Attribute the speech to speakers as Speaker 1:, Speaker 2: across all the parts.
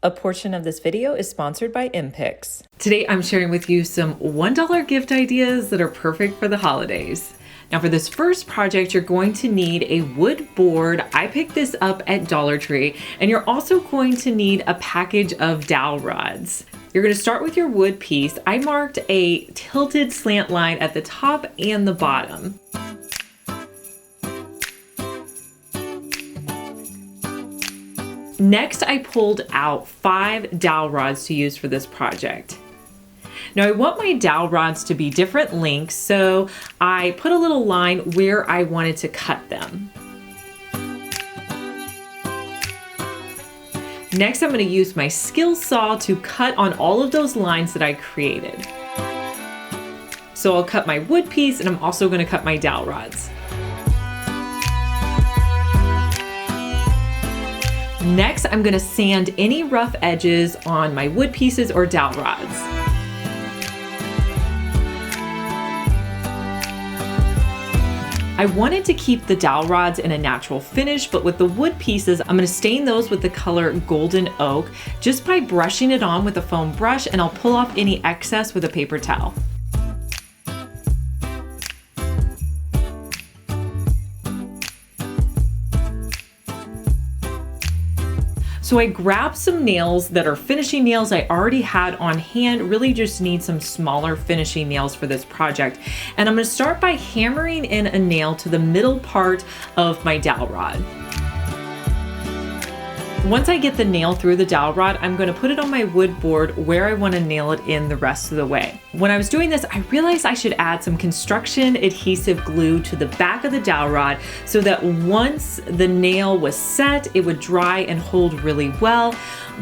Speaker 1: A portion of this video is sponsored by MPix.
Speaker 2: Today I'm sharing with you some $1 gift ideas that are perfect for the holidays. Now for this first project, you're going to need a wood board. I picked this up at Dollar Tree, and you're also going to need a package of dowel rods. You're going to start with your wood piece. I marked a tilted slant line at the top and the bottom. Next, I pulled out 5 dowel rods to use for this project. Now I want my dowel rods to be different lengths, so I put a little line where I wanted to cut them. Next, I'm going to use my skill saw to cut on all of those lines that I created. So I'll cut my wood piece, and I'm also going to cut my dowel rods. Next, I'm going to sand any rough edges on my wood pieces or dowel rods. I wanted to keep the dowel rods in a natural finish, but with the wood pieces, I'm going to stain those with the color Golden Oak just by brushing it on with a foam brush, and I'll pull off any excess with a paper towel. So I grabbed some nails that are finishing nails I already had on hand, really just need some smaller finishing nails for this project. And I'm going to start by hammering in a nail to the middle part of my dowel rod. Once I get the nail through the dowel rod, I'm going to put it on my wood board where I want to nail it in the rest of the way. When I was doing this, I realized I should add some construction adhesive glue to the back of the dowel rod so that once the nail was set, it would dry and hold really well.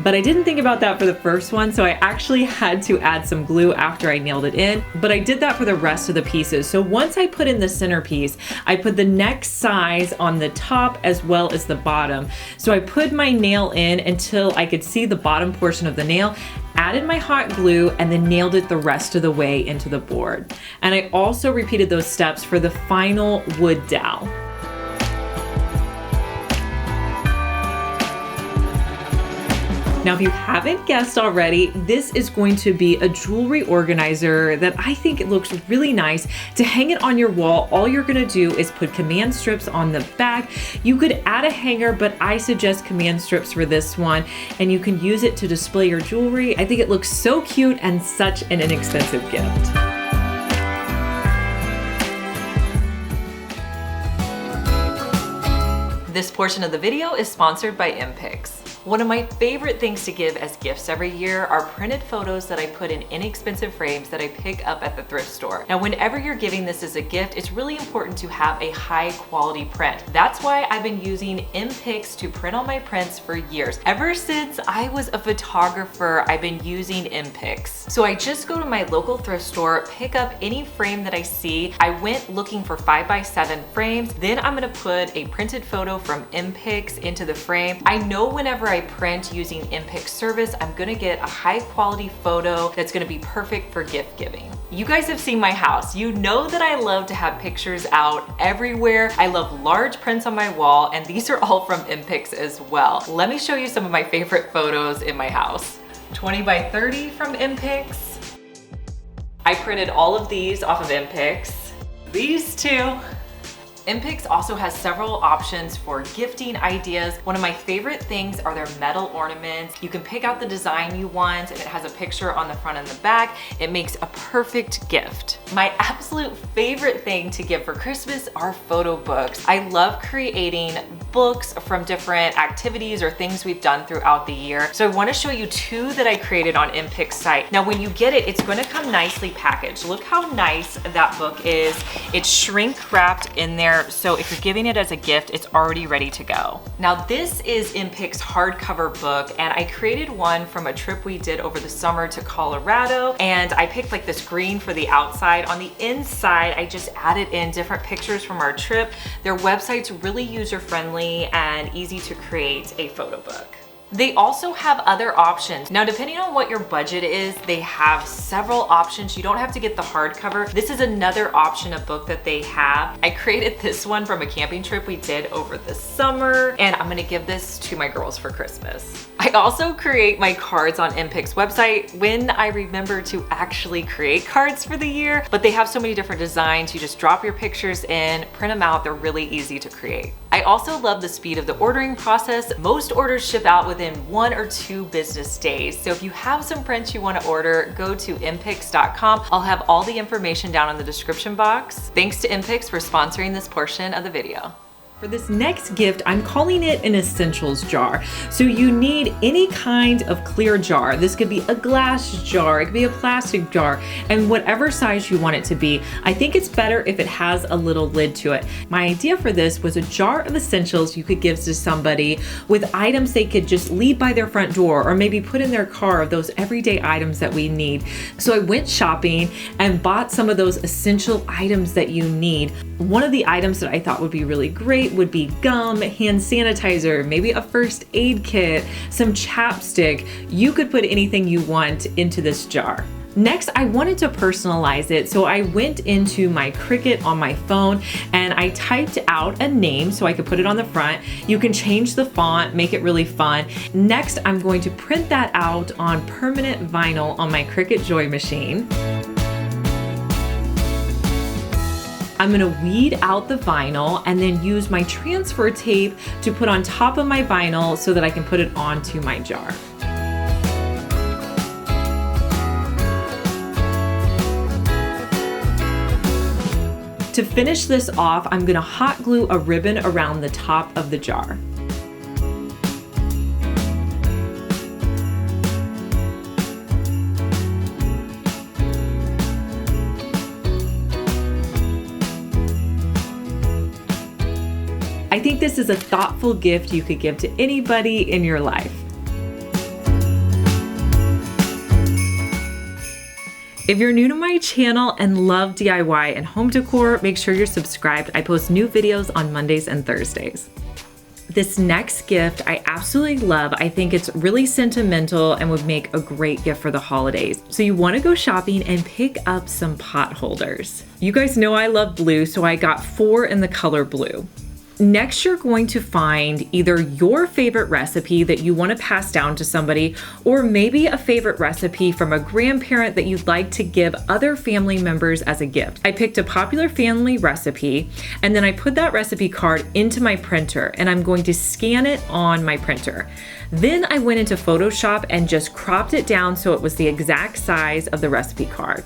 Speaker 2: But I didn't think about that for the first one, so I actually had to add some glue after I nailed it in. But I did that for the rest of the pieces. So once I put in the centerpiece, I put the next size on the top as well as the bottom. So I put my nail in until I could see the bottom portion of the nail, added my hot glue, and then nailed it the rest of the way into the board. And I also repeated those steps for the final wood dowel. Now, if you haven't guessed already, this is going to be a jewelry organizer that I think it looks really nice to hang it on your wall. All you're gonna do is put command strips on the back. You could add a hanger, but I suggest command strips for this one, and you can use it to display your jewelry. I think it looks so cute and such an inexpensive gift.
Speaker 1: This portion of the video is sponsored by MPix. One of my favorite things to give as gifts every year are printed photos that I put in inexpensive frames that I pick up at the thrift store. Now, whenever you're giving this as a gift, it's really important to have a high quality print. That's why I've been using MPix to print all my prints for years. Ever since I was a photographer, I've been using MPix. So I just go to my local thrift store, pick up any frame that I see. I went looking for 5x7 frames. Then I'm gonna put a printed photo from MPix into the frame. I know whenever I print using MPix service, I'm gonna get a high quality photo that's gonna be perfect for gift giving. You guys have seen my house. You know that I love to have pictures out everywhere. I love large prints on my wall, and these are all from MPix as well. Let me show you some of my favorite photos in my house. 20x30 from MPix. I printed all of these off of MPix. These two. MPix also has several options for gifting ideas. One of my favorite things are their metal ornaments. You can pick out the design you want, and it has a picture on the front and the back. It makes a perfect gift. My absolute favorite thing to give for Christmas are photo books. I love creating books from different activities or things we've done throughout the year. So I want to show you 2 that I created on MPix site. Now, when you get it, it's going to come nicely packaged. Look how nice that book is. It's shrink wrapped in there, so if you're giving it as a gift, it's already ready to go. Now, this is MPix hardcover book, and I created one from a trip we did over the summer to Colorado, and I picked like this green for the outside. On the inside, I just added in different pictures from our trip. Their website's really user-friendly and easy to create a photo book. They also have other options. Now, depending on what your budget is, they have several options. You don't have to get the hardcover. This is another option of book that they have. I created this one from a camping trip we did over the summer, and I'm gonna give this to my girls for Christmas. I also create my cards on MPIC's website when I remember to actually create cards for the year, but they have so many different designs. You just drop your pictures in, print them out. They're really easy to create. I also love the speed of the ordering process. Most orders ship out within 1 or 2 business days. So if you have some prints you want to order, go to mpics.com. I'll have all the information down in the description box. Thanks to MPICS for sponsoring this portion of the video.
Speaker 2: For this next gift, I'm calling it an essentials jar. So you need any kind of clear jar. This could be a glass jar, it could be a plastic jar, and whatever size you want it to be. I think it's better if it has a little lid to it. My idea for this was a jar of essentials you could give to somebody with items they could just leave by their front door or maybe put in their car of those everyday items that we need. So I went shopping and bought some of those essential items that you need. One of the items that I thought would be really great would be gum, hand sanitizer, maybe a first aid kit, some chapstick. You could put anything you want into this jar. Next, I wanted to personalize it, so I went into my Cricut on my phone and I typed out a name so I could put it on the front. You can change the font, make it really fun. Next, I'm going to print that out on permanent vinyl on my Cricut Joy machine. I'm gonna weed out the vinyl and then use my transfer tape to put on top of my vinyl so that I can put it onto my jar. To finish this off, I'm gonna hot glue a ribbon around the top of the jar. I think this is a thoughtful gift you could give to anybody in your life. If you're new to my channel and love DIY and home decor, make sure you're subscribed. I post new videos on Mondays and Thursdays. This next gift I absolutely love. I think it's really sentimental and would make a great gift for the holidays. So you want to go shopping and pick up some pot holders. You guys know I love blue, so I got 4 in the color blue. Next, you're going to find either your favorite recipe that you want to pass down to somebody, or maybe a favorite recipe from a grandparent that you'd like to give other family members as a gift. I picked a popular family recipe, and then I put that recipe card into my printer, and I'm going to scan it on my printer. Then I went into Photoshop and just cropped it down so it was the exact size of the recipe card.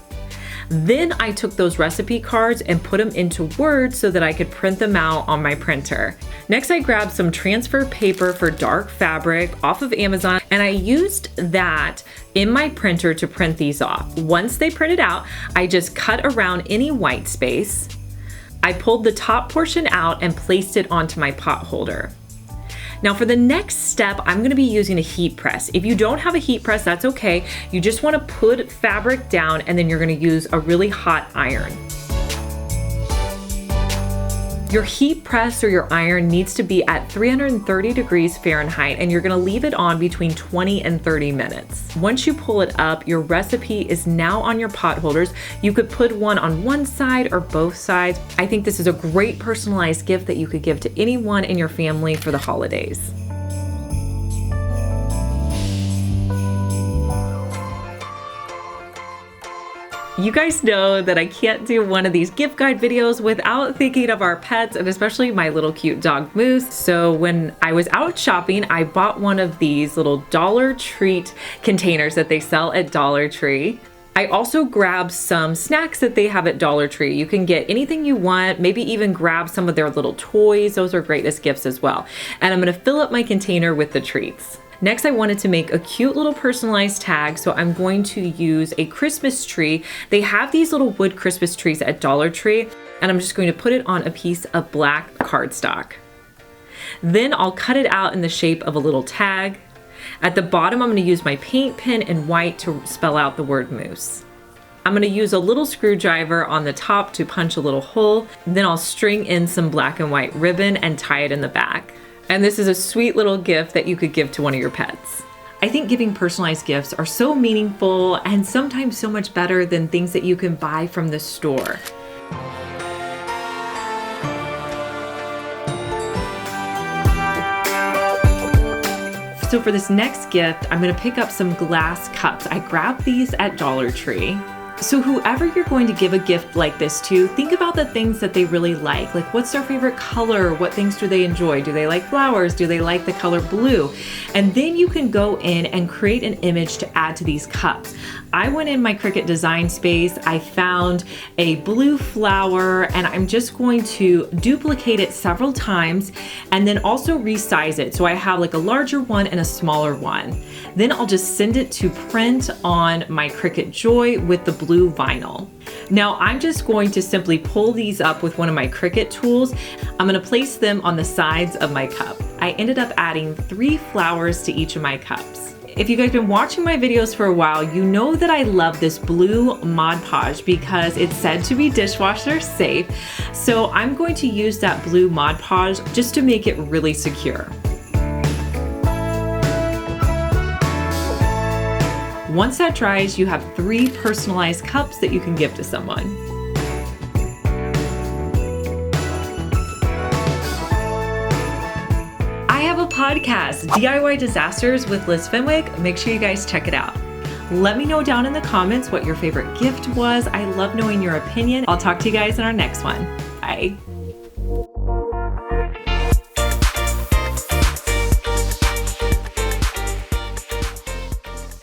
Speaker 2: Then I took those recipe cards and put them into Word so that I could print them out on my printer. Next, I grabbed some transfer paper for dark fabric off of Amazon, and I used that in my printer to print these off. Once they printed out, I just cut around any white space. I pulled the top portion out and placed it onto my pot holder. Now for the next step, I'm gonna be using a heat press. If you don't have a heat press, that's okay. You just wanna put fabric down and then you're gonna use a really hot iron. Your heat press or your iron needs to be at 330 degrees Fahrenheit, and you're gonna leave it on between 20 and 30 minutes. Once you pull it up, your recipe is now on your pot holders. You could put one on one side or both sides. I think this is a great personalized gift that you could give to anyone in your family for the holidays. You guys know that I can't do one of these gift guide videos without thinking of our pets, and especially my little cute dog Moose. So when I was out shopping, I bought one of these little Dollar Treat containers that they sell at Dollar Tree. I also grabbed some snacks that they have at Dollar Tree. You can get anything you want, maybe even grab some of their little toys. Those are great as gifts as well. And I'm gonna fill up my container with the treats. Next, I wanted to make a cute little personalized tag, so I'm going to use a Christmas tree. They have these little wood Christmas trees at Dollar Tree, and I'm just going to put it on a piece of black cardstock. Then I'll cut it out in the shape of a little tag. At the bottom, I'm going to use my paint pen in white to spell out the word Moose. I'm going to use a little screwdriver on the top to punch a little hole. Then I'll string in some black and white ribbon and tie it in the back. And this is a sweet little gift that you could give to one of your pets. I think giving personalized gifts are so meaningful and sometimes so much better than things that you can buy from the store. So for this next gift, I'm gonna pick up some glass cups. I grabbed these at Dollar Tree. So whoever you're going to give a gift like this to, think about the things that they really like. Like, what's their favorite color? What things do they enjoy? Do they like flowers? Do they like the color blue? And then you can go in and create an image to add to these cups. I went in my Cricut design space, I found a blue flower, and I'm just going to duplicate it several times and then also resize it. So I have like a larger one and a smaller one. Then I'll just send it to print on my Cricut Joy with the blue vinyl. Now I'm just going to simply pull these up with one of my Cricut tools. I'm gonna place them on the sides of my cup. I ended up adding 3 flowers to each of my cups. If you guys have been watching my videos for a while, you know that I love this blue Mod Podge because it's said to be dishwasher safe. So I'm going to use that blue Mod Podge just to make it really secure. Once that dries, you have 3 personalized cups that you can give to someone. I have a podcast, DIY Disasters with Liz Fenwick. Make sure you guys check it out. Let me know down in the comments what your favorite gift was. I love knowing your opinion. I'll talk to you guys in our next one. Bye.